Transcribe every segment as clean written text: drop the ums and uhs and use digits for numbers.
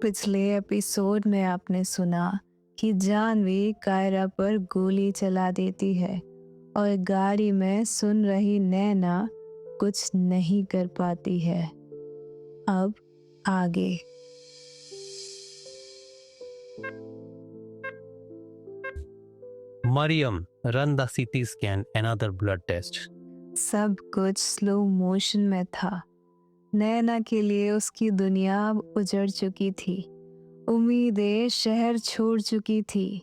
पिछले एपिसोड में आपने सुना कि जानवी कायरा पर गोली चला देती है और गाड़ी में सुन रही नैना कुछ नहीं कर पाती है। अब आगे। Mariam, run the CT scan, another blood test. सब कुछ स्लो मोशन में था। नैना के लिए उसकी दुनिया अब उजड़ चुकी थी। उम्मीदें शहर छोड़ चुकी थी।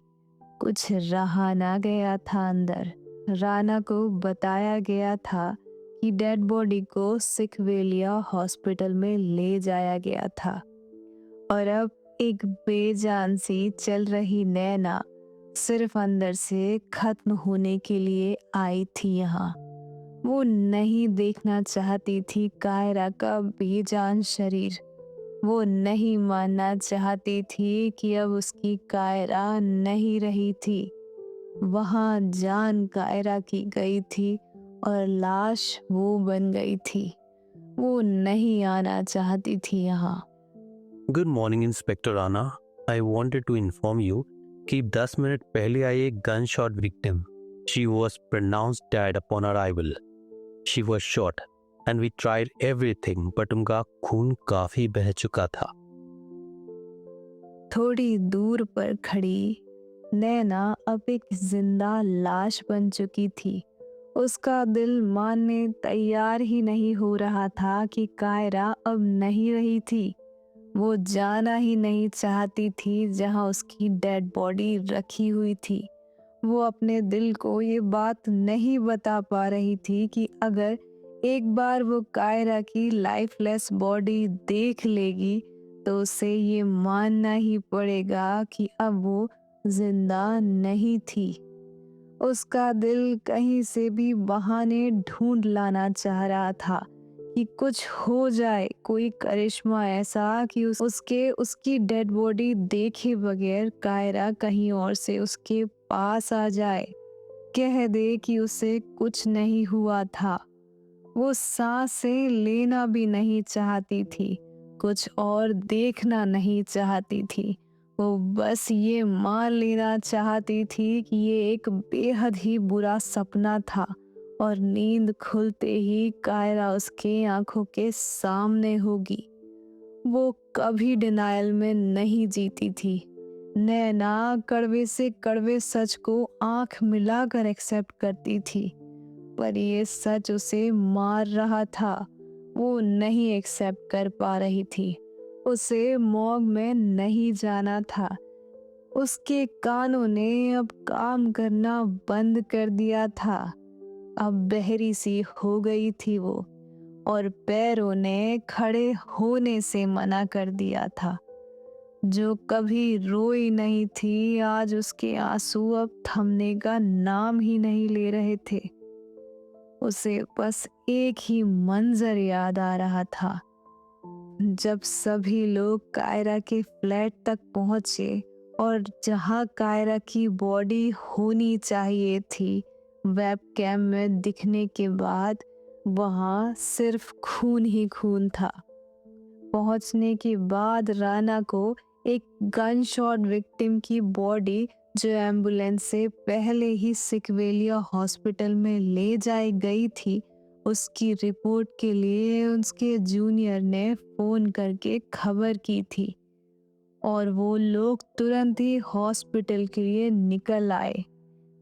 कुछ रहा ना गया था अंदर। राना को बताया गया था कि डेड बॉडी को सिकवेलिया हॉस्पिटल में ले जाया गया था और अब एक बेजान सी चल रही नैना सिर्फ अंदर से खत्म होने के लिए आई थी यहाँ। वो नहीं देखना चाहती थी कायरा का बेजान शरीर। वो नहीं मानना चाहती थी कि अब उसकी कायरा नहीं रही थी। वहां जान कायरा की गई थी और लाश वो बन गई थी। वो नहीं आना चाहती थी यहाँ। Good morning, Inspector Rana. I wanted to inform you कि 10 मिनट पहले आई एक gun shot victim. She was pronounced dead upon arrival. She was shot and we tried everything, but उनका खून काफी बह चुका था. थोड़ी दूर पर खड़ी नैना अब एक जिंदा लाश बन चुकी थी। उसका दिल मानने तैयार ही नहीं हो रहा था कि कायरा अब नहीं रही थी। वो जाना ही नहीं चाहती थी जहां उसकी डेड बॉडी रखी हुई थी। वो अपने दिल को ये बात नहीं बता पा रही थी कि अगर एक बार वो कायरा की लाइफलेस बॉडी देख लेगी तो उसे ये मानना ही पड़ेगा कि अब वो जिंदा नहीं थी। उसका दिल कहीं से भी बहाने ढूंढ लाना चाह रहा था कि कुछ हो जाए, कोई करिश्मा ऐसा कि उसकी डेड बॉडी देखे बगैर कायरा कहीं और से उसके पास आ जाए, कह दे कि उसे कुछ नहीं हुआ था। वो सांसें लेना भी नहीं चाहती थी, कुछ और देखना नहीं चाहती थी। वो बस ये मान लेना चाहती थी कि ये एक बेहद ही बुरा सपना था और नींद खुलते ही कायरा उसके आंखों के सामने होगी। वो कभी डिनायल में नहीं जीती थी। नैना कड़वे से कड़वे सच को आंख मिलाकर एक्सेप्ट करती थी, पर ये सच उसे मार रहा था। वो नहीं एक्सेप्ट कर पा रही थी। उसे मॉर्ग में नहीं जाना था। उसके कानों ने अब काम करना बंद कर दिया था। अब बहरी सी हो गई थी वो और पैरों ने खड़े होने से मना कर दिया था। जो कभी रोई नहीं थी, आज उसके आंसू अब थमने का नाम ही नहीं ले रहे थे। उसे बस एक ही मंजर याद आ रहा था। जब सभी लोग कायरा के फ्लैट तक पहुंचे और जहां कायरा की बॉडी होनी चाहिए थी, वेबकैम में दिखने के बाद वहां सिर्फ खून ही खून था। पहुंचने के बाद राना को एक गन शॉट विक्टिम की बॉडी जो एम्बुलेंस से पहले ही सिकवेलिया हॉस्पिटल में ले जाई गई थी, उसकी रिपोर्ट के लिए उसके जूनियर ने फोन करके खबर की थी और वो लोग तुरंत ही हॉस्पिटल के लिए निकल आए,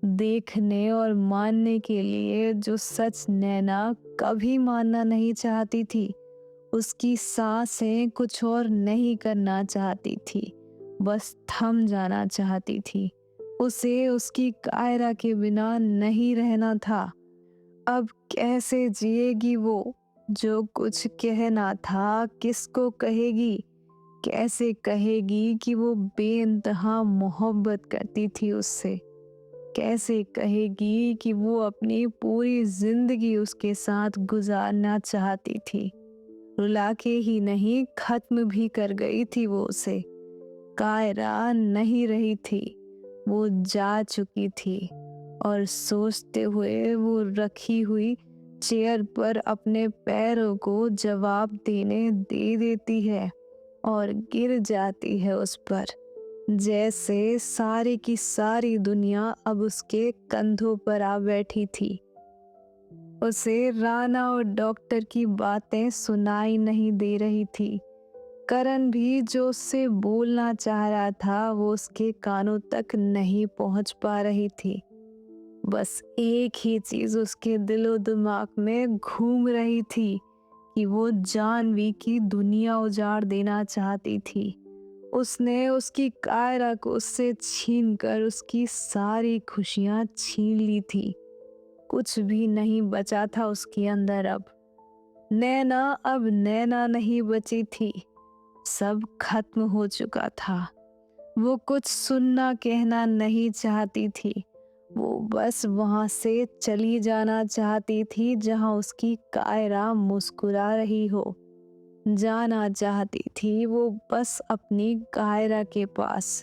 देखने और मानने के लिए जो सच नैना कभी मानना नहीं चाहती थी। उसकी सांसें कुछ और नहीं करना चाहती थी, बस थम जाना चाहती थी। उसे उसकी कायरा के बिना नहीं रहना था। अब कैसे जिएगी वो? जो कुछ कहना था किसको कहेगी? कैसे कहेगी कि वो बेइंतहा मोहब्बत करती थी उससे? कैसे कहेगी कि वो अपनी पूरी जिंदगी उसके साथ गुजारना चाहती थी? रुला के ही नहीं, खत्म भी कर गई थी वो उसे। कायरा नहीं रही थी, वो जा चुकी थी और सोचते हुए वो रखी हुई चेयर पर अपने पैरों को जवाब देने दे देती है। और गिर जाती है उस पर, जैसे सारी की सारी दुनिया अब उसके कंधों पर आ बैठी थी। उसे राना और डॉक्टर की बातें सुनाई नहीं दे रही थी। करण भी जो उससे बोलना चाह रहा था वो उसके कानों तक नहीं पहुंच पा रही थी। बस एक ही चीज उसके दिलो दिमाग में घूम रही थी कि वो जानवी की दुनिया उजाड़ देना चाहती थी। उसने उसकी कायरा को उससे छीनकर उसकी सारी खुशियां छीन ली थी। कुछ भी नहीं बचा था उसके अंदर अब। नैना अब नैना नहीं बची थी। सब खत्म हो चुका था। वो कुछ सुनना कहना नहीं चाहती थी। वो बस वहां से चली जाना चाहती थी जहां उसकी कायरा मुस्कुरा रही हो। जाना चाहती थी वो बस अपनी कायरा के पास।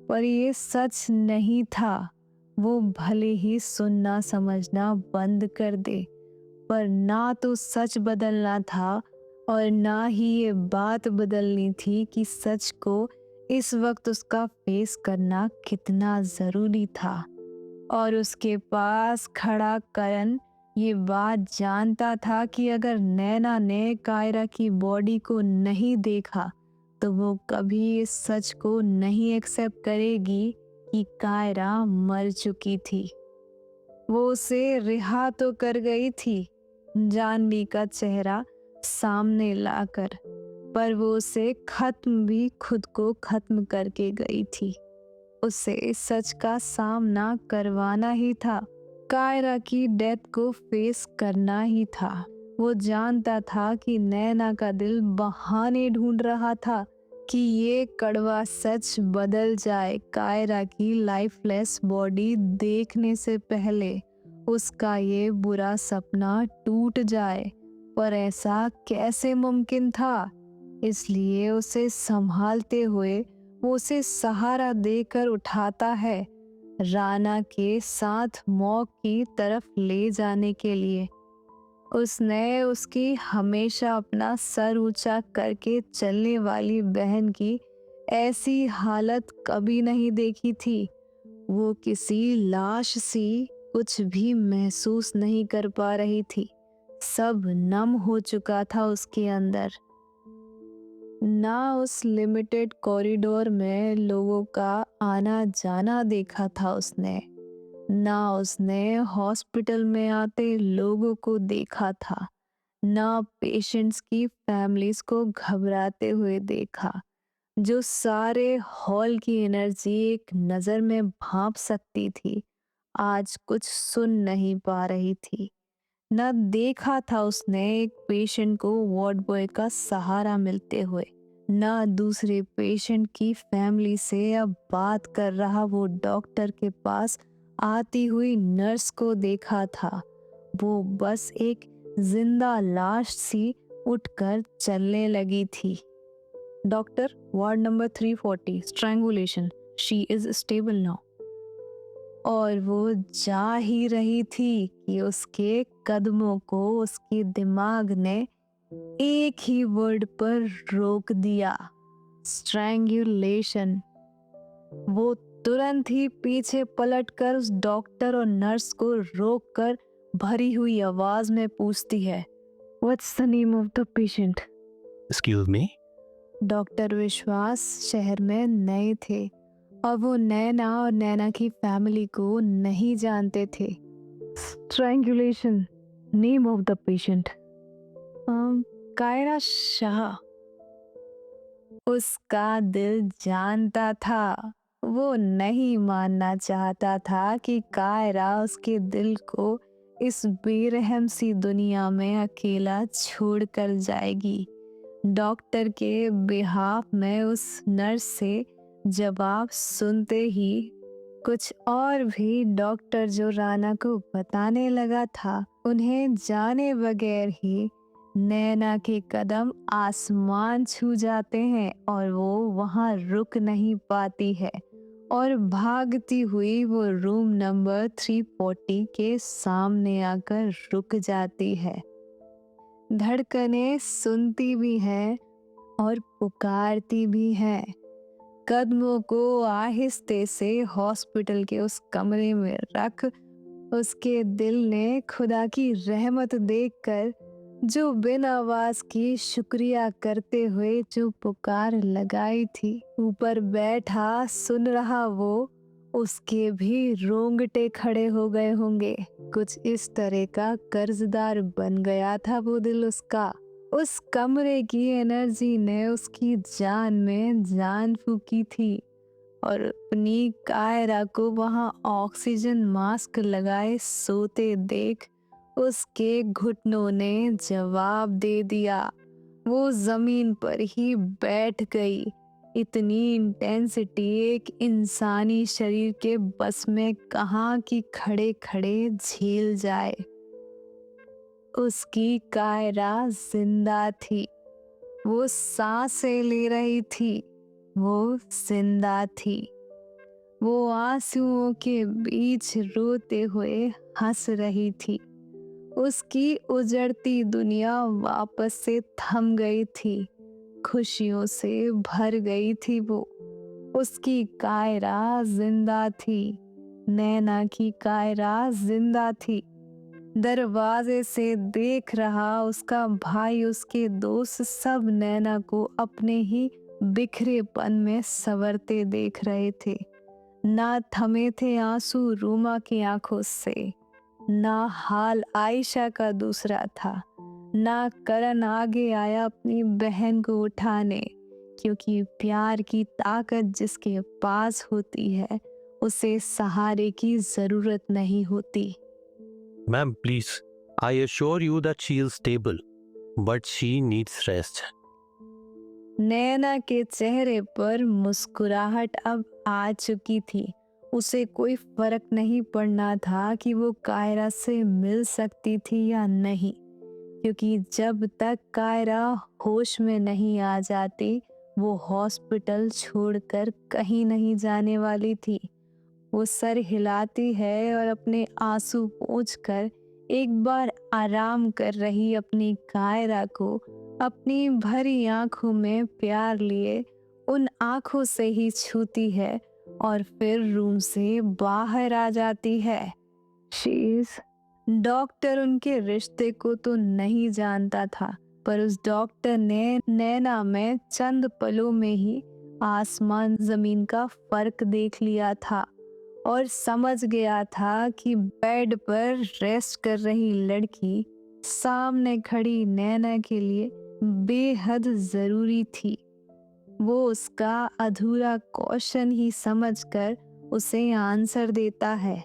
पर ये सच नहीं था। वो भले ही सुनना समझना बंद कर दे, पर ना तो सच बदलना था और ना ही ये बात बदलनी थी कि सच को इस वक्त उसका फेस करना कितना जरूरी था। और उसके पास खड़ा करण ये बात जानता था कि अगर नैना ने कायरा की बॉडी को नहीं देखा तो वो कभी इस सच को नहीं एक्सेप्ट करेगी कि कायरा मर चुकी थी। वो उसे रिहा तो कर गई थी जानवी का चेहरा सामने लाकर, पर वो उसे खत्म भी खुद को खत्म करके गई थी। उसे सच का सामना करवाना ही था। कायरा की डेथ को फेस करना ही था। वो जानता था कि नैना का दिल बहाने ढूंढ रहा था कि ये कड़वा सच बदल जाए। कायरा की लाइफलेस बॉडी देखने से पहले उसका ये बुरा सपना टूट जाए, पर ऐसा कैसे मुमकिन था? इसलिए उसे संभालते हुए वो उसे सहारा देकर उठाता है, राना के साथ मौत की तरफ ले जाने के लिए। उसने उसकी हमेशा अपना सर ऊंचा करके चलने वाली बहन की ऐसी हालत कभी नहीं देखी थी। वो किसी लाश सी कुछ भी महसूस नहीं कर पा रही थी। सब नम हो चुका था उसके अंदर। ना उस लिमिटेड कॉरिडोर में लोगों का आना जाना देखा था उसने, ना उसने हॉस्पिटल में आते लोगों को देखा था, ना पेशेंट्स की फैमिलीज को घबराते हुए देखा। जो सारे हॉल की एनर्जी एक नजर में भांप सकती थी, आज कुछ सुन नहीं पा रही थी। न देखा था उसने एक पेशेंट को वार्ड बॉय का सहारा मिलते हुए, न दूसरे पेशेंट की फैमिली से अब बात कर रहा वो डॉक्टर के पास आती हुई नर्स को देखा था। वो बस एक जिंदा लाश सी उठकर चलने लगी थी। Doctor, ward number 340, strangulation, she is stable now. और वो जा ही रही थी कि उसके कदमों को उसके दिमाग ने एक ही वर्ड पर रोक दिया, स्ट्रैंगुलेशन। वो तुरंत ही पीछे पलटकर उस डॉक्टर और नर्स को रोककर भरी हुई आवाज में पूछती है, what's the name of the patient? Excuse me? Doctor विश्वास शहर में नए थे और वो नैना और नैना की फैमिली को नहीं जानते थे। Strangulation, name of the patient? Kyra Shah. उसका दिल जानता था। वो नहीं मानना चाहता था कि कायरा उसके दिल को इस बेरहम सी दुनिया में अकेला छोड़ कर जाएगी। डॉक्टर के बिहाफ में उस नर्स से जवाब सुनते ही कुछ और भी डॉक्टर जो राना को बताने लगा था, उन्हें जाने बगैर ही नैना के कदम आसमान छू जाते हैं और वो वहां रुक नहीं पाती है और भागती हुई वो रूम नंबर 340 के सामने आकर रुक जाती है। धड़कनें सुनती भी है और पुकारती भी है। कदमों को आहिस्ते से हॉस्पिटल के उस कमरे में रख उसके दिल ने खुदा की रहमत देखकर जो बिन आवाज की शुक्रिया करते हुए जो पुकार लगाई थी, ऊपर बैठा सुन रहा वो, उसके भी रोंगटे खड़े हो गए होंगे। कुछ इस तरह का कर्जदार बन गया था वो दिल उसका। उस कमरे की एनर्जी ने उसकी जान में जान फूकी थी और अपनी कायरा को वहां ऑक्सीजन मास्क लगाए सोते देख उसके घुटनों ने जवाब दे दिया। वो जमीन पर ही बैठ गई। इतनी इंटेंसिटी एक इंसानी शरीर के बस में कहाँ कि खड़े खड़े झेल जाए। उसकी कायरा जिंदा थी, वो सांसें ले रही थी, वो जिंदा थी। वो आंसुओं के बीच रोते हुए हंस रही थी। उसकी उजड़ती दुनिया वापस से थम गई थी, खुशियों से भर गई थी वो। उसकी कायरा जिंदा थी, नैना की कायरा जिंदा थी। दरवाजे से देख रहा उसका भाई, उसके दोस्त सब नैना को अपने ही बिखरेपन में संवरते देख रहे थे। ना थमे थे आंसू रूमा की आंखों से, ना हाल आयशा का दूसरा था, ना करण आगे आया अपनी बहन को उठाने, क्योंकि प्यार की ताकत जिसके पास होती है उसे सहारे की जरूरत नहीं होती। Ma'am, please, I assure you that she is stable, but she needs rest. नैना के चेहरे पर मुस्कुराहट अब आ चुकी थी। उसे कोई फर्क नहीं पड़ना था कि वो कायरा से मिल सकती थी या नहीं, क्योंकि जब तक कायरा होश में नहीं आ जाती वो हॉस्पिटल छोड़कर कहीं नहीं जाने वाली थी। वो सर हिलाती है और अपने आंसू पोंछकर एक बार आराम कर रही अपनी कायरा को अपनी भरी आंखों में प्यार लिए उन आंखों से ही छूती है और फिर रूम से बाहर आ जाती है। डॉक्टर उनके रिश्ते को तो नहीं जानता था, पर उस डॉक्टर ने नैना में चंद पलों में ही आसमान जमीन का फर्क देख लिया था और समझ गया था कि बेड पर रेस्ट कर रही लड़की सामने खड़ी नैना के लिए बेहद जरूरी थी। वो उसका अधूरा क्वेश्चन ही समझकर उसे आंसर देता है।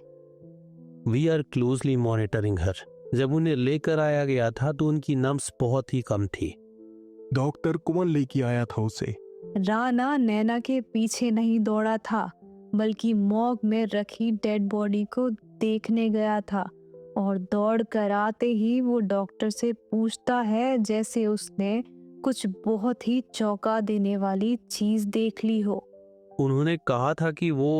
We are closely monitoring her. जब उन्हें लेकर आया गया था तो उनकी नब्ज बहुत ही कम थी। डॉक्टर कौन लेके आया था उसे? राना नैना के पीछे नहीं दौड़ा था, बल्कि मॉर्ग में रखी डेड बॉडी को देखने गया था और दौड़ कर आते ही वो डॉक्टर से पूछता है जैसे उसने कुछ बहुत ही चौंका देने वाली चीज देख ली हो। उन्होंने कहा था कि वो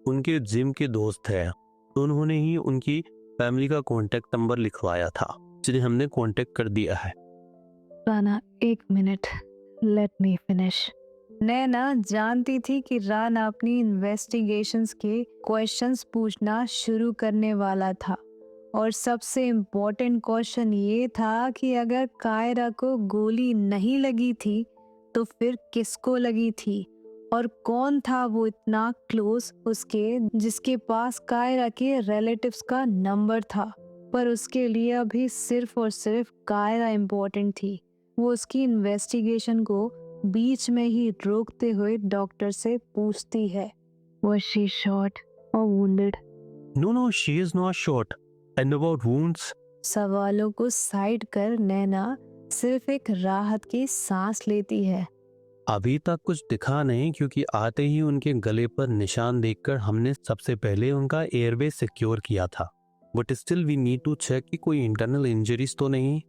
उनके जिम के दोस्त है, तो उन्होंने ही उनकी फैमिली का कॉन्टेक्ट नंबर लिखवाया था, जिन्हें हमने कॉन्टेक्ट कर दिया है। राना, एक मिनट, लेट मी फिनिश। नैना जानती थी कि राना अपनी इन्वेस्टिगेशंस के क्वेश्चंस पूछना शुरू करने वाला था और सबसे इम्पोर्टेंट क्वेश्चन ये था कि अगर कायरा को गोली नहीं लगी थी तो फिर किसको लगी थी और कौन था वो इतना क्लोज उसके जिसके पास कायरा के रिलेटिव्स का नंबर था। पर उसके लिए अभी सिर्फ और सिर्फ कायरा इम्पोर्टेंट थी। वो उसकी इन्वेस्टिगेशन को बीच में ही रोकते हुए डॉक्टर से पूछती है, Was she shot or wounded? No, she is not shot. And about wounds? सवालों को साइड कर नैना सिर्फ एक राहत की सांस लेती है। अभी तक कुछ दिखा नहीं, क्योंकि आते ही उनके गले पर निशान देखकर हमने सबसे पहले उनका एयरवे सिक्योर किया था। But still we need to check कि कोई इंटरनल इंजरीज तो नहीं,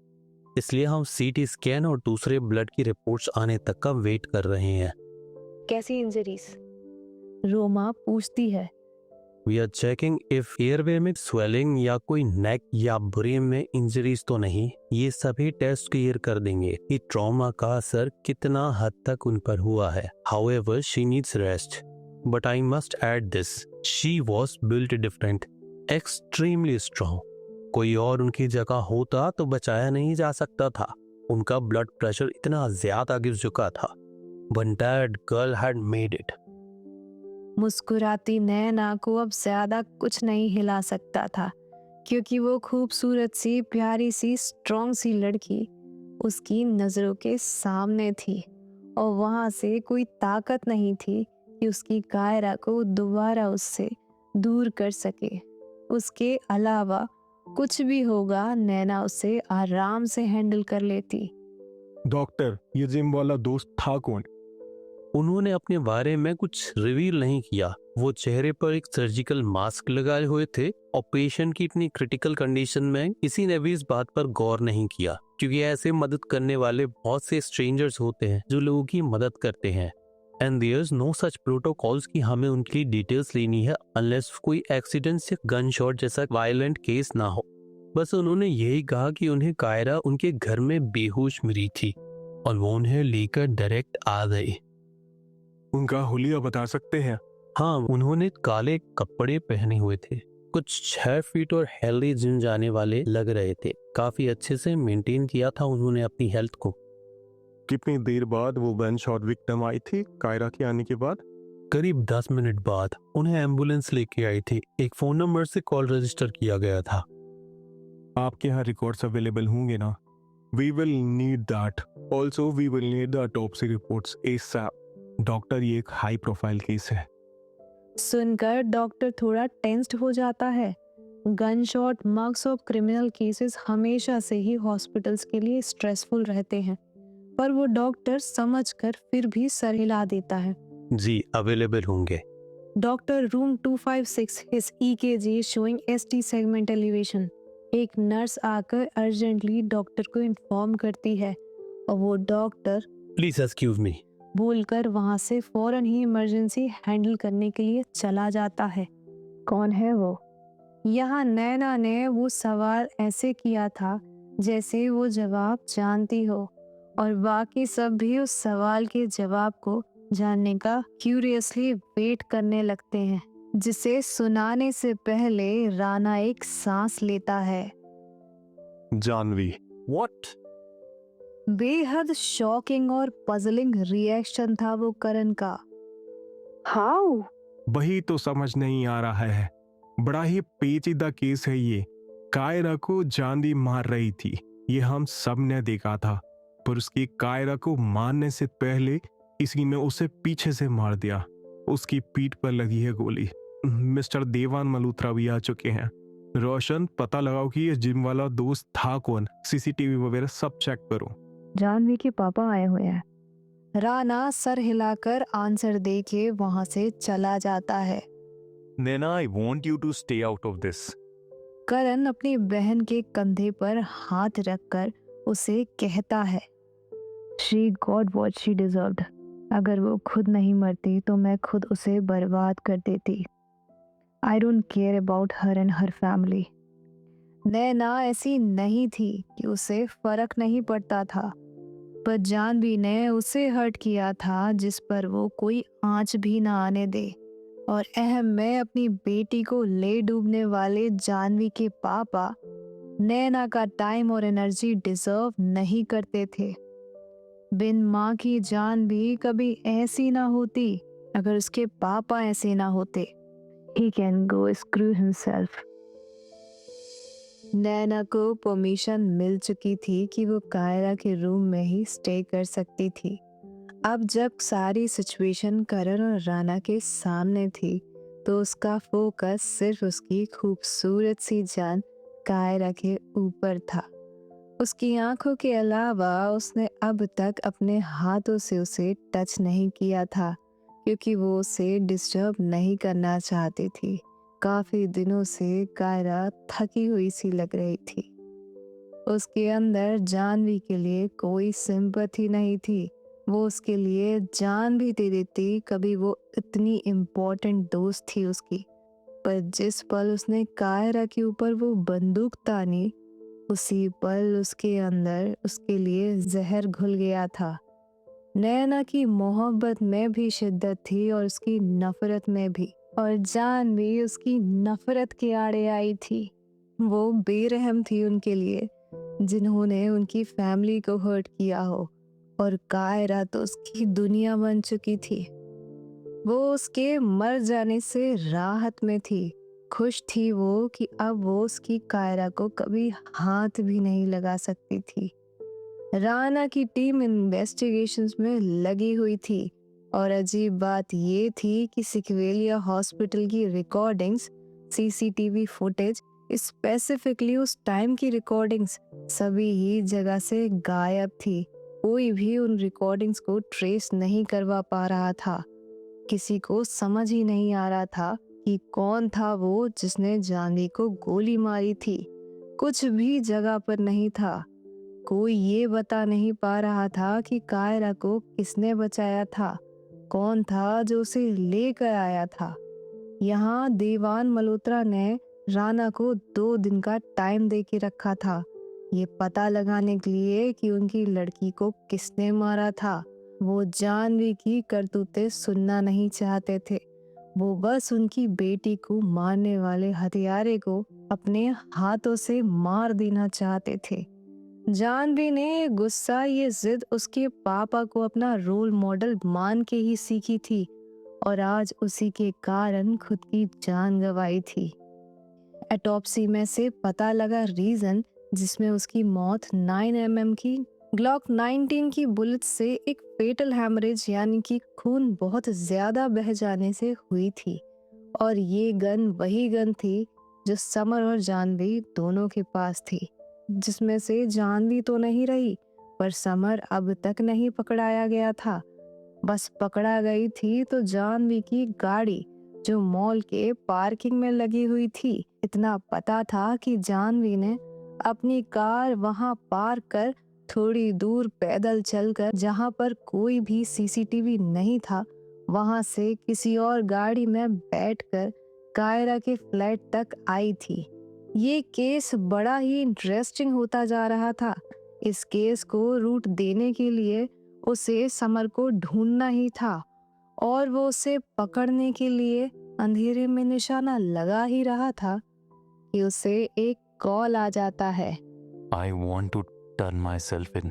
इसलिए हम सीटी स्कैन और दूसरे ब्लड की रिपोर्ट्स आने तक का वेट कर रहे हैं। कैसी इंजरीज? रोमा पूछती है। We are checking if airway में स्वेलिंग या कोई नेक या ब्रेन में इंजरीज तो नहीं। ये सभी टेस्ट क्लियर कर देंगे कि ट्रॉमा का असर कितना हद तक उन पर हुआ है। However she needs rest, but I must add this, she was built different, extremely strong. कोई और उनकी जगह होता तो बचाया नहीं जा सकता था। उनका ब्लड प्रेशर इतना ज्यादा गिर चुका था। But that girl had made it. मुस्कुराती नैना को अब ज्यादा कुछ नहीं हिला सकता था, क्योंकि वो खूबसूरत सी, प्यारी सी, स्ट्रॉन्ग सी लड़की उसकी नजरों के सामने थी, और वहां से कोई ताकत नहीं थी कि उसकी कायरा को दोबारा उससे दूर कर सके। उसके अलावा कुछ भी होगा, नैना उसे आराम से हैंडल कर लेती। डॉक्टर, ये जिम वाला दोस्त था कौन? उन्होंने अपने बारे में कुछ रिवील नहीं किया। वो चेहरे पर एक सर्जिकल मास्क लगाए हुए थे, और पेशेंट की इतनी क्रिटिकल कंडीशन में किसी ने भी इस बात पर गौर नहीं किया, क्योंकि ऐसे मदद करने वाले बहुत से स्ट्रेंजर्स होते हैं जो लोगों की मदद करते हैं। And there's no such protocols कि हमें उनकी डिटेल्स लेनी है अनलेस कोई एक्सीडेंट या गन शॉट जैसा वायलेंट केस ना हो। बस उन्होंने यही कहा कि उन्हें कायरा उनके घर में बेहोश मिली थी और वो उन्हें लेकर डायरेक्ट आ गई। उनका हुलिया बता सकते हैं? हाँ, उन्होंने काले कपड़े पहने हुए थे, कुछ 6 फीट और हेल्दी जिम जाने वाले लग रहे थे। काफी अच्छे से मेंटेन किया था उन्होंने अपनी हेल्थ को। कितनी देर बाद वो गन शॉट विक्टिम आई थी कायरा के आने के बाद? करीब 10 मिनट बाद उन्हें एम्बुलेंस लेके आई थी। एक फोन नंबर से कॉल रजिस्टर किया गया था। आपके यहाँ रिकॉर्ड्स अवेलेबल होंगे ना? We will need that. Also we will need the autopsy reports ASAP. Doctor, ये एक हाई प्रोफाइल केस है। सुनकर डॉक्टर थोड़ा टेंस्ड हो जाता है। Gun shot marks of criminal cases हमेशा से ही हॉस्पिटल्स के लिए स्ट्रेसफुल रहते हैं, पर वो डॉक्टर समझकर फिर भी सर हिला देता है। जी, अवेलेबल होंगे। Doctor, room 256, his EKG showing ST segment elevation. एक नर्स आकर अर्जेंटली डॉक्टर को इन्फॉर्म करती है, और वो डॉक्टर प्लीज एक्सक्यूज मी बोलकर वहां से फौरन ही इमरजेंसी हैंडल करने के लिए चला जाता है। कौन है वो? यहाँ नैना ने वो सवाल ऐसे किया था जैसे वो जवाब जानती हो, और बाकी सब भी उस सवाल के जवाब को जानने का क्यूरियसली वेट करने लगते हैं, जिसे सुनाने से पहले राना एक सांस लेता है। जानवी। व्हाट? बेहद शॉकिंग और पजलिंग रिएक्शन था वो करण का। हाउ? वही तो समझ नहीं आ रहा है। बड़ा ही पेचीदा केस है ये। कायरा को जानवी मार रही थी, ये हम सब ने देखा था, पर उसकी कायरा को मारने से पहले किसी ने उसे पीछे से मार दिया। उसकी पीठ पर लगी है गोली। मिस्टर देवान मल्होत्रा भी आ चुके हैं। रोशन, पता लगाओ कि ये जिम वाला दोस्त था कौन। CCTV वगैरह सब चेक करो। जानवी के पापा आए हुए हैं। राना सर हिलाकर आंसर दे के वहां से चला जाता है। नैना, I want you to stay out of this. करण अपनी बहन के कंधे पर हाथ रखकर उसे कहता है, She got what she deserved. अगर वो खुद नहीं मरती तो मैं खुद उसे बर्बाद कर देती। I don't care about her and her family. नैना ऐसी नहीं थी कि उसे फर्क नहीं पड़ता था, पर जानवी ने उसे हर्ट किया था जिस पर वो कोई आंच भी ना आने दे। और अहम में अपनी बेटी को ले डूबने वाले जानवी के पापा नैना का टाइम और एनर्जी डिजर्व नहीं करते थे। बिन माँ की जानवी कभी ऐसी ना होती अगर उसके पापा ऐसे ना होते। He can go screw himself. नैना को परमिशन मिल चुकी थी कि वो कायरा के रूम में ही स्टे कर सकती थी। अब जब सारी सिचुएशन करण और राना के सामने थी, तो उसका फोकस सिर्फ उसकी खूबसूरत सी जान कायरा के ऊपर था। उसकी आंखों के अलावा उसने अब तक अपने हाथों से उसे टच नहीं किया था, क्योंकि वो उसे डिस्टर्ब नहीं करना चाहती थी। काफी दिनों से कायरा थकी हुई सी लग रही थी। उसके अंदर जानवी के लिए कोई सिंपैथी नहीं थी। वो उसके लिए जान भी दे देती, कभी वो इतनी इम्पोर्टेंट दोस्त थी उसकी। पर जिस पल उसने कायरा के ऊपर वो बंदूक तानी, उसी पल उसके अंदर उसके लिए जहर घुल गया था। नैना की मोहब्बत में भी शिद्दत थी और उसकी नफरत में भी, और जान भी उसकी नफरत के आड़े आई थी। वो बेरहम थी उनके लिए, जिन्होंने उनकी फैमिली को हर्ट किया हो, और कायरा तो उसकी दुनिया बन चुकी थी। वो उसके मर जाने से राहत में थी। खुश थी वो कि अब वो उसकी कायरा को कभी हाथ भी नहीं लगा सकती थी। राना की टीम इन्वेस्टिगेशंस में लगी हुई थी, और अजीब बात ये थी कि सिक्वेलिया हॉस्पिटल की रिकॉर्डिंग्स, सीसीटीवी फुटेज, स्पेसिफिकली उस टाइम की रिकॉर्डिंग्स सभी ही जगह से गायब थी। कोई भी उन रिकॉर्डिंग्स को ट्रेस नहीं करवा पा रहा था। किसी को समझ ही नहीं आ रहा था कि कौन था वो जिसने जानवी को गोली मारी थी। कुछ भी जगह पर नहीं था। कोई ये बता नहीं पा रहा था कि कायरा को किसने बचाया था, कौन था जो उसे लेकर आया था। यहाँ देवान मल्होत्रा ने राना को 2 दिन का टाइम दे के रखा था, ये पता लगाने के लिए कि उनकी लड़की को किसने मारा था। वो जानवी की करतूतें सुनना नहीं चाहते थे। वो बस उनकी बेटी को मारने वाले हत्यारे को अपने हाथों से मार देना चाहते थे। जानवी ने ये गुस्सा, ये जिद उसके पापा को अपना रोल मॉडल मान के ही सीखी थी, और आज उसी के कारण खुद की जान गंवाई थी। ऑटोप्सी में से पता लगा रीजन, जिसमें उसकी मौत 9 mm की ग्लॉक 19 की बुलेट से एक फेटल हैमरेज यानी कि खून बहुत ज्यादा बह जाने से हुई थी। और ये गन वही गन थी जो समर और जानवी दोनों के पास थी, जिसमें से जानवी तो नहीं रही, पर समर अब तक नहीं पकड़ाया गया था। बस पकड़ा गई थी तो जानवी की गाड़ी, जो मॉल के पार्किंग में लगी हुई थी। इतना पता था कि जानवी ने अपनी कार वहां पार्क कर थोड़ी दूर पैदल चलकर, जहां पर कोई भी सीसीटीवी नहीं था, वहां से किसी और गाड़ी में बैठकर कायरा के फ्लैट तक आई थी। ये केस बड़ा ही इंटरेस्टिंग होता जा रहा था। इस केस को रूट देने के लिए उसे समर को ढूंढना ही था, और वो उसे पकड़ने के लिए अंधेरे में निशाना लगा ही रहा था कि उसे एक कॉल आ जाता है। I want to turn myself in.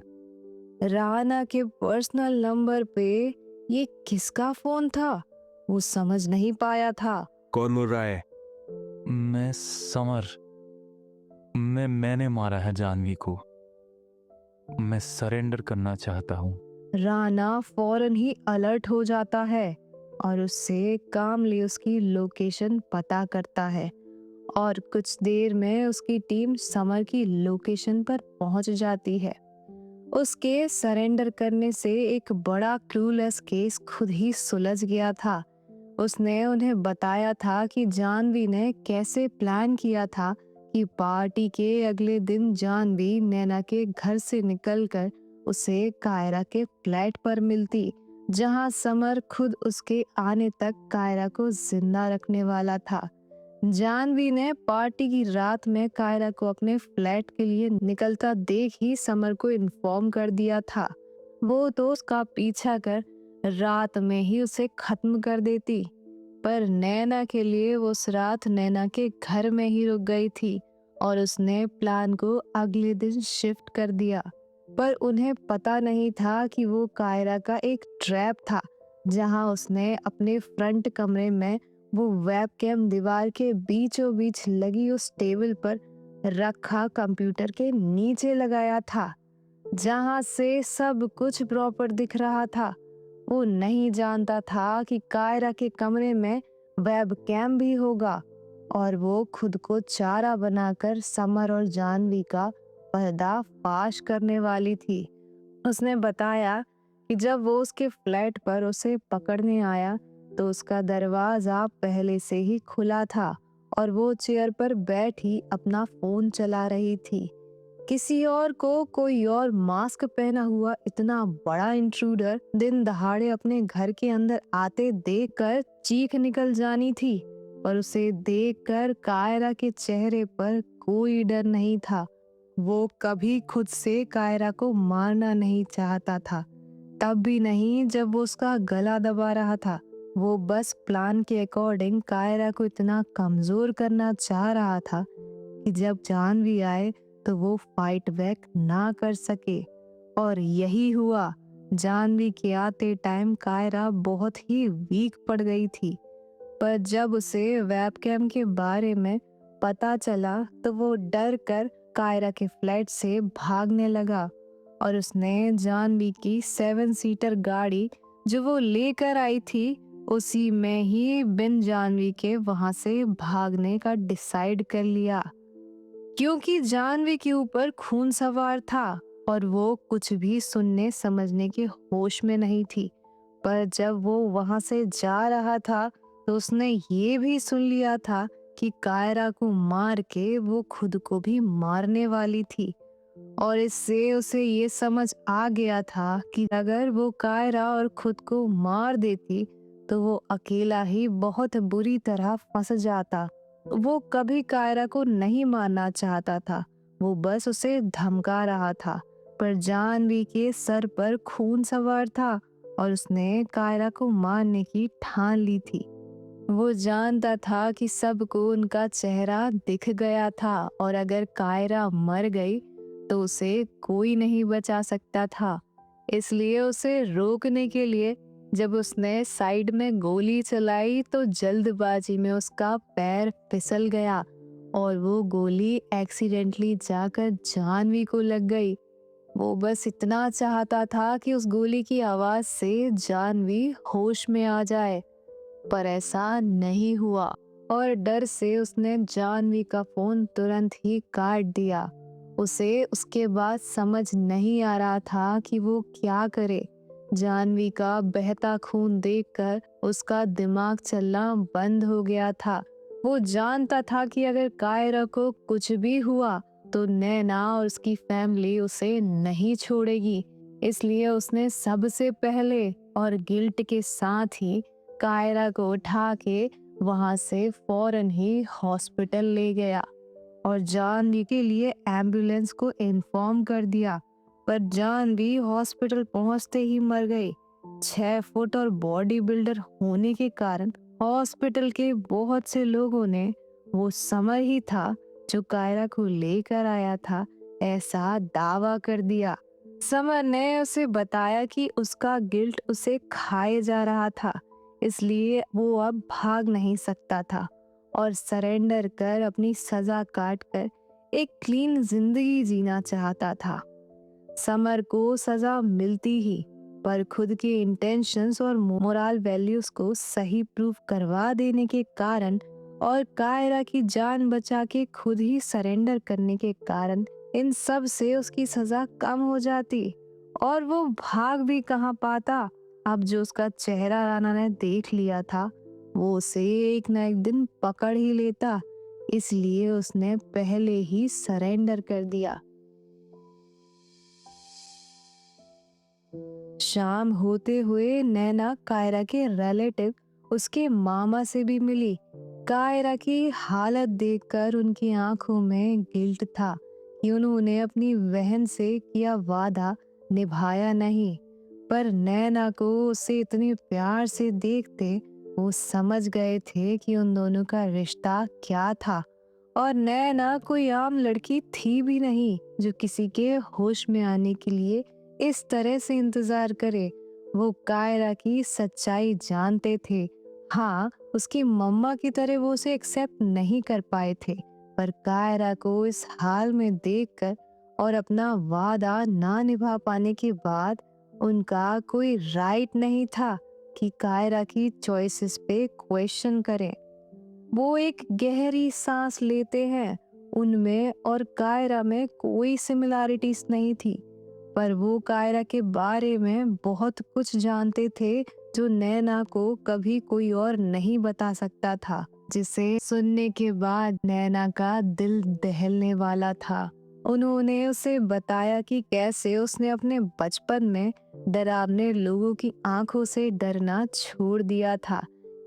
Rana के पर्सनल नंबर पे ये किसका फोन था, वो समझ नहीं पाया था। कौन बोल रहा है? मैं समर, मैंने मारा है जानवी को। मैं सरेंडर करना चाहता हूँ। राना फौरन ही अलर्ट हो जाता है और उससे कामली उसकी लोकेशन पता करता है, और कुछ देर में उसकी टीम समर की लोकेशन पर पहुंच जाती है। उसके सरेंडर करने से एक बड़ा क्लूलेस केस खुद ही सुलझ गया था। उसने उन्हें बताया था कि जानवी ने कैसे प्लान किया था कि पार्टी के अगले दिन जानवी नैना के घर से निकलकर उसे कायरा के फ्लैट पर मिलती, जहां समर खुद उसके आने तक कायरा को जिंदा रखने वाला था। जानवी ने पार्टी की रात में कायरा को अपने फ्लैट के लिए निकलता देख ही समर को इन्फॉर्म कर दिया था। वो तो उसका पीछा कर रात में ही उसे खत्म कर देती, पर नैना के लिए वो उस रात नैना के घर में ही रुक गई थी, और उसने प्लान को अगले दिन शिफ्ट कर दिया। पर उन्हें पता नहीं था कि वो कायरा का एक ट्रैप था, जहां उसने अपने फ्रंट कमरे में वो वेबकैम दीवार के बीचों बीच लगी उस टेबल पर रखा कंप्यूटर के नीचे लगाया था, जहां से सब कुछ प्रॉपर दिख रहा था। वो नहीं जानता था कि कायरा के कमरे में वेबकैम भी होगा, और वो खुद को चारा बनाकर समर और जानवी का पर्दाफाश करने वाली थी। उसने बताया कि जब वो उसके फ्लैट पर उसे पकड़ने आया तो उसका दरवाजा पहले से ही खुला था, और वो चेयर पर बैठी अपना फोन चला रही थी। किसी और को कोई और मास्क पहना हुआ इतना बड़ा इंट्रूडर दिन दहाड़े अपने घर के अंदर आते देखकर चीख निकल जानी थी, पर उसे देखकर कायरा के चेहरे पर कोई डर नहीं था। वो कभी खुद से कायरा को मारना नहीं चाहता था, तब भी नहीं जब वो उसका गला दबा रहा था। वो बस प्लान के अकॉर्डिंग कायरा को इतना कमजोर करना चाह रहा था कि जब जानवी आए तो वो फाइट बैक ना कर सके। और यही हुआ। जानवी के आते टाइम कायरा बहुत ही वीक पड़ गई थी, पर जब उसे वेबकैम के बारे में पता चला तो वो डर कर कायरा के फ्लैट से भागने लगा और उसने जानवी की 7 सीटर गाड़ी जो वो लेकर आई थी उसी में ही बिन जानवी के वहां से भागने का डिसाइड कर लिया, क्योंकि जानवी के ऊपर खून सवार था और वो कुछ भी सुनने समझने के होश में नहीं थी। पर जब वो वहां से जा रहा था तो उसने ये भी सुन लिया था कि कायरा को मार के वो खुद को भी मारने वाली थी। और इससे उसे ये समझ आ गया था कि अगर वो कायरा और खुद को मार देती तो वो अकेला ही बहुत बुरी तरह फंस जाता। वो कभी कायरा को नहीं मारना चाहता था, वो बस उसे धमका रहा था। पर जानवी के सर पर खून सवार था और उसने कायरा को मारने की ठान ली थी। वो जानता था कि सबको उनका चेहरा दिख गया था और अगर कायरा मर गई तो उसे कोई नहीं बचा सकता था। इसलिए उसे रोकने के लिए जब उसने साइड में गोली चलाई तो जल्दबाजी में उसका पैर फिसल गया और वो गोली एक्सीडेंटली जाकर जानवी को लग गई। वो बस इतना चाहता था कि उस गोली की आवाज से जानवी होश में आ जाए, पर ऐसा नहीं हुआ और डर से उसने जानवी का फोन तुरंत ही काट दिया। उसे उसके बाद समझ नहीं आ रहा था कि वो क्या करे। जानवी का बहता खून देखकर उसका दिमाग चलना बंद हो गया था। वो जानता था कि अगर कायरा को कुछ भी हुआ तो नैना और उसकी फैमिली उसे नहीं छोड़ेगी। इसलिए उसने सबसे पहले और गिल्ट के साथ ही कायरा को उठा के वहां से फौरन ही हॉस्पिटल ले गया और जानवी के लिए एम्बुलेंस को इन्फॉर्म कर दिया। पर जानवी हॉस्पिटल पहुंचते ही मर गई। 6 फुट और बॉडी बिल्डर होने के कारण हॉस्पिटल के बहुत से लोगों ने वो समर ही था जो कायरा को लेकर आया था ऐसा दावा कर दिया। समर ने उसे बताया कि उसका गिल्ट उसे खाए जा रहा था, इसलिए वो अब भाग नहीं सकता था और सरेंडर कर अपनी सजा काट कर एक क्लीन जिंदगी जीना चाहता था। समर को सजा मिलती ही, पर खुद के इंटेंशंस और मोरल वैल्यूज को सही प्रूफ करवा देने के कारण और कायरा की जान बचा के खुद ही सरेंडर करने के कारण इन सब से उसकी सजा कम हो जाती और वो भाग भी कहाँ पाता। अब जो उसका चेहरा राणा ने देख लिया था वो उसे एक न एक दिन पकड़ ही लेता, इसलिए उसने पहले ही सरेंडर कर दिया। शाम होते हुए नैना कायरा के रिलेटिव उसके मामा से भी मिली। कायरा की हालत देखकर उनकी आंखों में गिल्ट था कि उन्होंने अपनी बहन से किया वादा निभाया नहीं, पर नैना को उसे इतने प्यार से देखते वो समझ गए थे कि उन दोनों का रिश्ता क्या था। और नैना कोई आम लड़की थी भी नहीं जो किसी के होश में आने के लिए इस तरह से इंतजार करे। वो कायरा की सच्चाई जानते थे। हाँ, उसकी मम्मा की तरह वो उसे एक्सेप्ट नहीं कर पाए थे, पर कायरा को इस हाल में देखकर और अपना वादा ना निभा पाने के बाद उनका कोई राइट नहीं था कि कायरा की चॉइसेस पे क्वेश्चन करें। वो एक गहरी सांस लेते हैं। उनमें और कायरा में कोई सिमिलैरिटीज नहीं थी, पर वो कायरा के बारे में बहुत कुछ जानते थे जो नैना को कभी कोई और नहीं बता सकता था, जिसे सुनने के बाद नैना का दिल दहलने वाला था। उन्होंने उसे बताया कि कैसे उसने अपने बचपन में डरावने लोगों की आंखों से डरना छोड़ दिया था,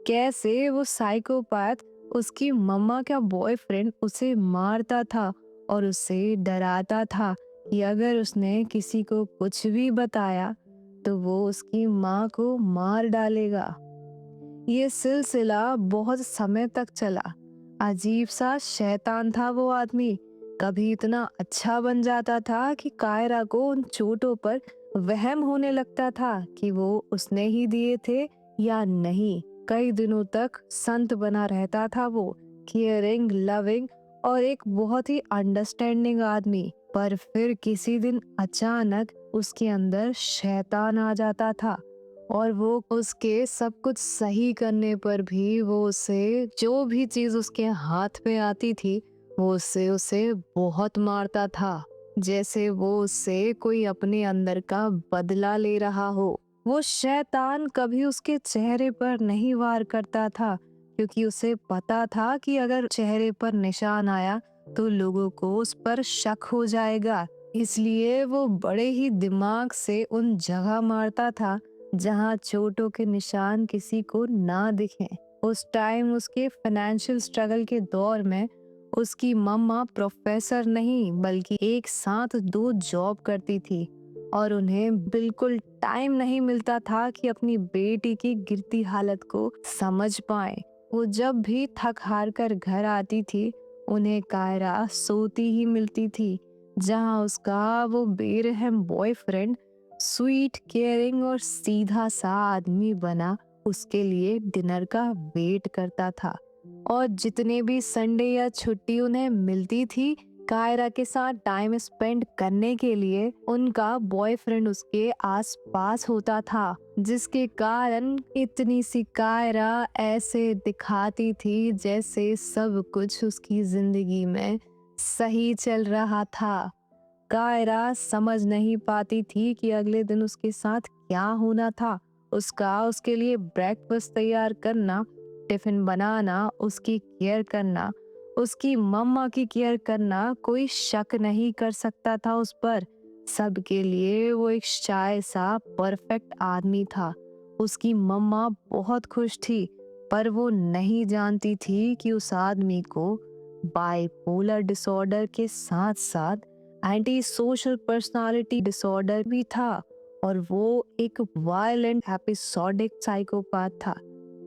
कैसे वो साइकोपैथ उसकी मम्मा का बॉयफ्रेंड उसे मारता था और उसे डराता था कि अगर उसने किसी को कुछ भी बताया तो वो उसकी माँ को मार डालेगा। ये सिलसिला बहुत समय तक चला। अजीब सा शैतान था वो आदमी। कभी इतना अच्छा बन जाता था कि कायरा को उन चोटों पर वहम होने लगता था कि वो उसने ही दिए थे या नहीं। कई दिनों तक संत बना रहता था वो, केयरिंग, लविंग और एक बहुत ही अंडरस्टैंडिंग आदमी। पर फिर किसी दिन अचानक उसके अंदर शैतान आ जाता था और वो उसके सब कुछ सही करने पर भी वो उसे, जो भी चीज उसके हाथ में आती थी, वो उससे उसे बहुत मारता था, जैसे वो उससे कोई अपने अंदर का बदला ले रहा हो। वो शैतान कभी उसके चेहरे पर नहीं वार करता था क्योंकि उसे पता था कि अगर चेहरे पर निशान आया तो लोगों को उस पर शक हो जाएगा। इसलिए वो बड़े ही दिमाग से उन जगह मारता था जहाँ चोटों के निशान किसी को ना दिखें। उस टाइम उसके फाइनेंशियल स्ट्रगल के दौर में उसकी मम्मा प्रोफेसर नहीं बल्कि एक साथ 2 जॉब करती थी और उन्हें बिल्कुल टाइम नहीं मिलता था कि अपनी बेटी की गिरती हालत को समझ पाए। वो जब भी थक हार कर घर आती थी उन्हें कायरा सोती ही मिलती थी, जहाँ उसका वो बेरहम बॉयफ्रेंड स्वीट, केयरिंग और सीधा सा आदमी बना उसके लिए डिनर का वेट करता था। और जितने भी संडे या छुट्टी उन्हें मिलती थी कायरा के साथ टाइम स्पेंड करने के लिए, उनका बॉयफ्रेंड उसके आस पास होता था, जिसके कारण इतनी सी कायरा ऐसे दिखाती थी जैसे सब कुछ उसकी जिंदगी में सही चल रहा था। कायरा समझ नहीं पाती थी कि अगले दिन उसके साथ क्या होना था। उसका उसके लिए ब्रेकफास्ट तैयार करना, टिफिन बनाना, उसकी केयर करना, उसकी मम्मा की केयर करना, कोई शक नहीं कर सकता था उस पर। सबके लिए वो एक शाय सा परफेक्ट आदमी था। उसकी मम्मा बहुत खुश थी, पर वो नहीं जानती थी कि उस आदमी को बाइपोलर डिसऑर्डर के साथ साथ एंटी सोशल पर्सनालिटी डिसऑर्डर भी था और वो एक वायलेंट एपिसोडिक साइकोपैथ था।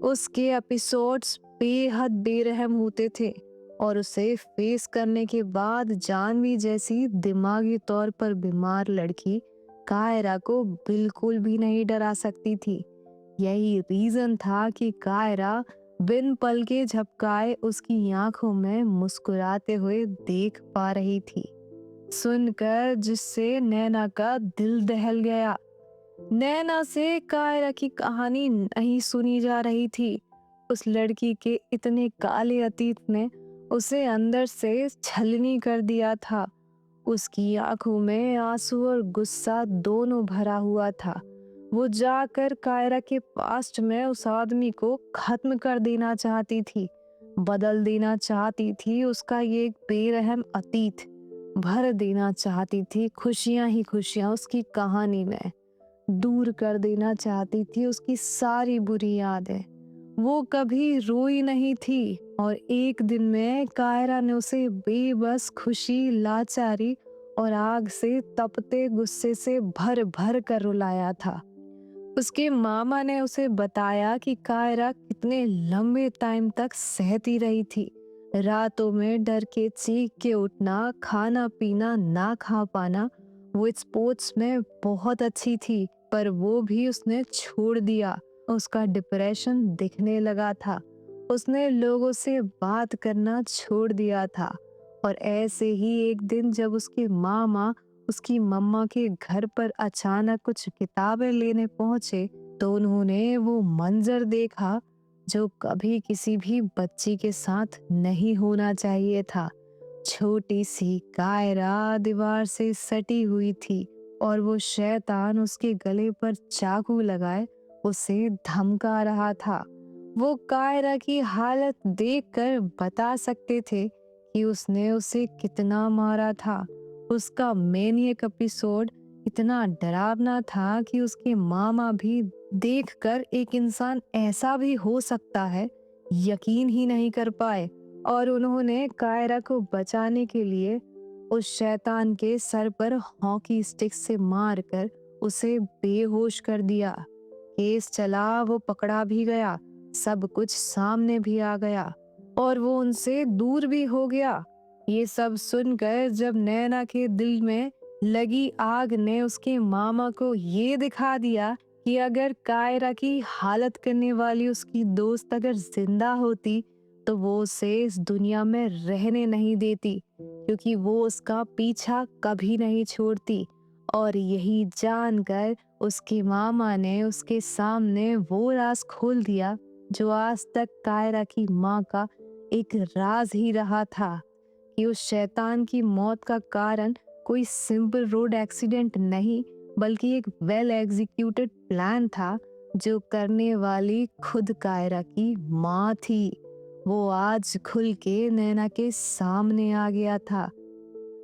उसके एपिसोड्स बेहद बेरहम होते थे और उसे फेस करने के बाद जानवी जैसी दिमागी तौर पर बीमार लड़की कायरा को बिल्कुल भी नहीं डरा सकती थी। यही रीजन था कि कायरा बिन पल के झपकाए उसकी आंखों में मुस्कुराते हुए देख पा रही थी, सुनकर जिससे नैना का दिल दहल गया। नैना से कायरा की कहानी नहीं सुनी जा रही थी। उस लड़की के इतने काले अतीत ने उसे अंदर से छलनी कर दिया था। उसकी आंखों में आंसू और गुस्सा दोनों भरा हुआ था। वो जाकर कायरा के पास्ट में उस आदमी को खत्म कर देना चाहती थी, बदल देना चाहती थी उसका ये एक बेरहम अतीत, भर देना चाहती थी खुशियां ही खुशियां उसकी कहानी में, दूर कर देना चाहती थी उसकी सारी बुरी यादें। वो कभी रोई नहीं थी और एक दिन में कायरा ने उसे बेबस खुशी, लाचारी और आग से तपते गुस्से से भर भर कर रुलाया था। उसके मामा ने उसे बताया कि कायरा कितने लंबे टाइम तक सहती रही थी। रातों में डर के चीख के उठना, खाना पीना ना खा पाना। वो स्पोर्ट्स में बहुत अच्छी थी पर वो भी उसने छोड़ दिया। उसका डिप्रेशन दिखने लगा था। उसने लोगों से बात करना छोड़ दिया था। और ऐसे ही एक दिन जब उसके मामा उसकी मम्मा के घर पर अचानक कुछ किताबें लेने पहुंचे तो उन्होंने वो मंजर देखा जो कभी किसी भी बच्ची के साथ नहीं होना चाहिए था। छोटी सी कायरा दीवार से सटी हुई थी और वो शैतान उसके गले पर चाकू लगाए उसे धमका रहा था। वो कायरा की हालत देखकर बता सकते थे कि उसने उसे कितना मारा था। उसका मैनियक एपिसोड इतना डरावना था कि उसके मामा भी देखकर एक इंसान ऐसा भी हो सकता है यकीन ही नहीं कर पाए और उन्होंने कायरा को बचाने के लिए उस शैतान के सर पर हॉकी स्टिक से मारकर उसे बेहोश कर दिया। केस चला, वो पकड़ा भी गया, सब कुछ सामने भी आ गया और वो उनसे दूर भी हो गया। ये सब सुनकर जब नैना के दिल में लगी आग ने उसके मामा को ये दिखा दिया कि अगर कायरा की हालत करने वाली उसकी दोस्त अगर जिंदा होती तो वो उसे इस दुनिया में रहने नहीं देती, क्योंकि वो उसका पीछा कभी नहीं छोड़ती। और यही जानकर उसके मामा ने उसके सामने वो राज खोल दिया जो आज तक कायरा की माँ का एक राज ही रहा था, कि उस शैतान की मौत का कारण कोई सिंपल रोड एक्सीडेंट नहीं बल्कि एक वेल एग्जीक्यूटेड प्लान था जो करने वाली खुद कायरा की माँ थी। वो आज खुल के नैना के सामने आ गया था,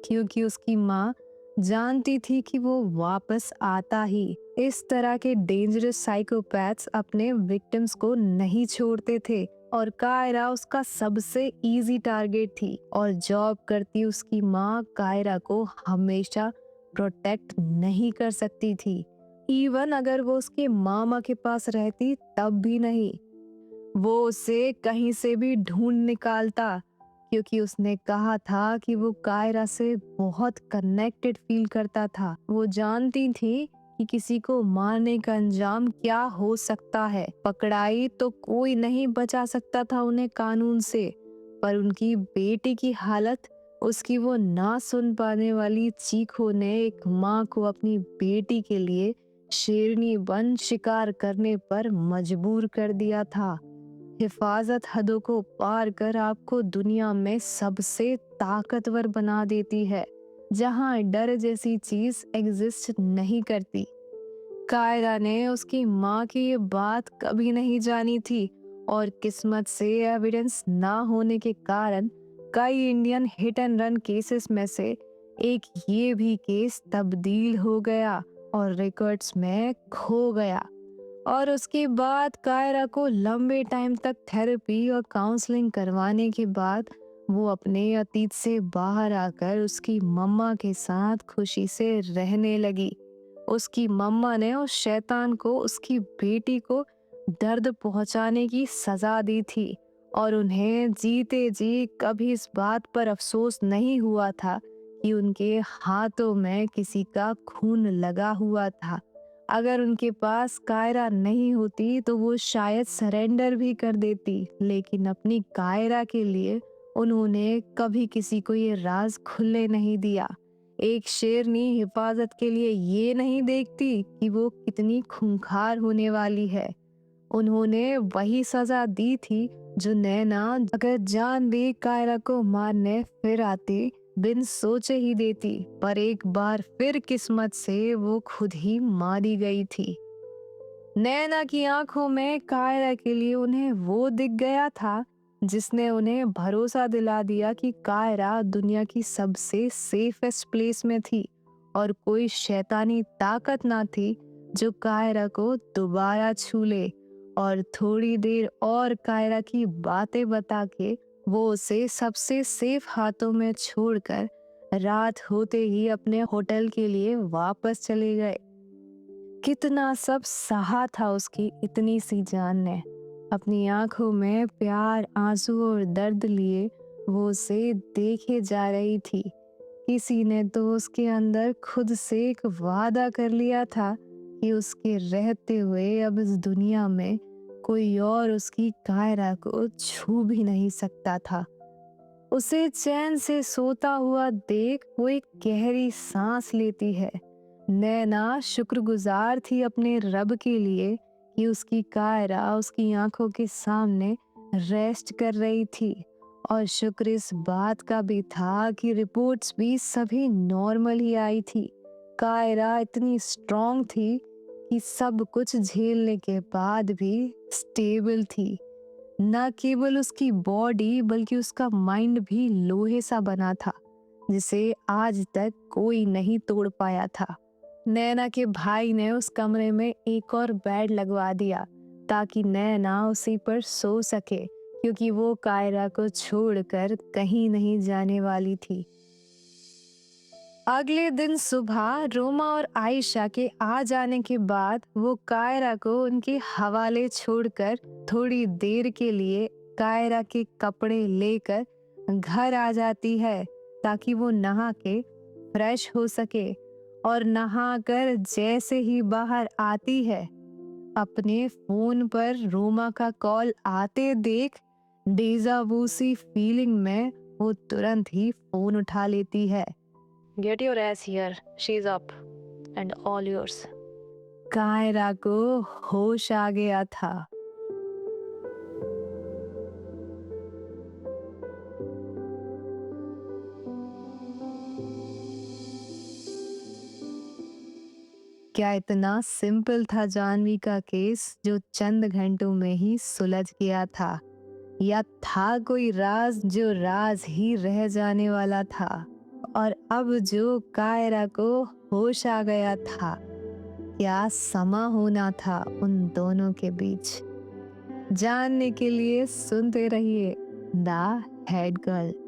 क्योंकि उसकी माँ जानती थी कि वो वापस आता ही। इस तरह के डेंजरस साइकोपैथ्स अपने विक्टिम्स को नहीं छोड़ते थे और कायरा उसका सबसे इजी टारगेट थी। और जॉब करती उसकी माँ कायरा को हमेशा प्रोटेक्ट नहीं कर सकती थी। इवन अगर वो उसके मामा के पास रहती तब भी नहीं। वो उसे कहीं से भी ढूंढ निकालता, क्योंकि उसने कहा था कि वो कायरा से बहुत कनेक्टेड फील करता था। वो जानती थी कि किसी को मारने का अंजाम क्या हो सकता है। पकड़ाई तो कोई नहीं बचा सकता था उन्हें कानून से, पर उनकी बेटी की हालत, उसकी वो ना सुन पाने वाली चीखों ने एक माँ को अपनी बेटी के लिए शेरनी बन शिकार करने पर मजबूर कर दिया था। हिफाजत हदों को पार कर आपको दुनिया में सबसे ताकतवर बना देती है, जहां डर जैसी चीज एग्जिस्ट नहीं करती। कायरा ने उसकी माँ की ये बात कभी नहीं जानी थी और किस्मत से एविडेंस ना होने के कारण कई Indian hit and run cases में से एक ये भी केस तब्दील हो गया और रिकॉर्ड्स में खो गया। और उसके बाद कायरा को लंबे टाइम तक थेरेपी और काउंसलिंग करवाने के बाद वो अपने अतीत से बाहर आकर उसकी मम्मा के साथ खुशी से रहने लगी। उसकी मम्मा ने उस शैतान को उसकी बेटी को दर्द पहुंचाने की सजा दी थी और उन्हें जीते जी कभी इस बात पर अफसोस नहीं हुआ था कि उनके हाथों में किसी का खून लगा हुआ था। अगर उनके पास कायरा नहीं होती तो वो शायद सरेंडर भी कर देती, लेकिन अपनी कायरा के लिए उन्होंने कभी किसी को ये राज खुलने नहीं दिया। एक शेरनी हिफाजत के लिए ये नहीं देखती कि वो कितनी खूंखार होने वाली है। उन्होंने वही सजा दी थी जो नैना अगर जान भी कायरा को मारने फिर आती बिन सोचे ही देती, पर एक बार फिर किस्मत से वो खुद ही मारी गई थी। नैना की आंखों में कायरा के लिए उन्हें वो दिख गया था जिसने उन्हें भरोसा दिला दिया कि कायरा दुनिया की सबसे सेफेस्ट प्लेस में थी और कोई शैतानी ताकत ना थी जो कायरा को दोबारा छू ले। और थोड़ी देर और कायरा की बातें बता के वो उसे सबसे सेफ हाथों में छोड़कर रात होते ही अपने होटल के लिए वापस चले गए। कितना सब सहा था उसकी इतनी सी जान ने। अपनी आंखों में प्यार, आंसू और दर्द लिए वो उसे देखे जा रही थी। किसी ने तो उसके अंदर खुद से एक वादा कर लिया था कि उसके रहते हुए अब इस दुनिया में कोई और उसकी कायरा को छू भी नहीं सकता था। उसे चैन से सोता हुआ देख वो एक गहरी सांस लेती है। नैना शुक्रगुजार थी अपने रब के लिए कि उसकी कायरा उसकी आंखों के सामने रेस्ट कर रही थी, और शुक्र इस बात का भी था कि रिपोर्ट्स भी सभी नॉर्मल ही आई थी। कायरा इतनी स्ट्रॉन्ग थी कि सब कुछ झेलने के बाद भी स्टेबल थी। न केवल उसकी बॉडी बल्कि उसका माइंड भी लोहे सा बना था, जिसे आज तक कोई नहीं तोड़ पाया था। नैना के भाई ने उस कमरे में एक और बेड लगवा दिया ताकि नैना उसी पर सो सके, क्योंकि वो कायरा को छोड़कर कहीं नहीं जाने वाली थी। अगले दिन सुबह रोमा और आयशा के आ जाने के बाद वो कायरा को उनके हवाले छोड़कर थोड़ी देर के लिए कायरा के कपड़े लेकर घर आ जाती है ताकि वो नहा के फ्रेश हो सके। और नहाकर जैसे ही बाहर आती है, अपने फोन पर रोमा का कॉल आते देख डेजा वू सी फीलिंग में वो तुरंत ही फोन उठा लेती है। Get your ass here. She's up. And all yours. Kiara को होश आ गया था। क्या इतना सिंपल था जानवी का केस जो चंद घंटों में ही सुलझ गया था, या था कोई राज जो राज ही रह जाने वाला था? और अब जो कायरा को होश आ गया था, क्या समा होना था उन दोनों के बीच? जानने के लिए सुनते रहिए द हेड गर्ल।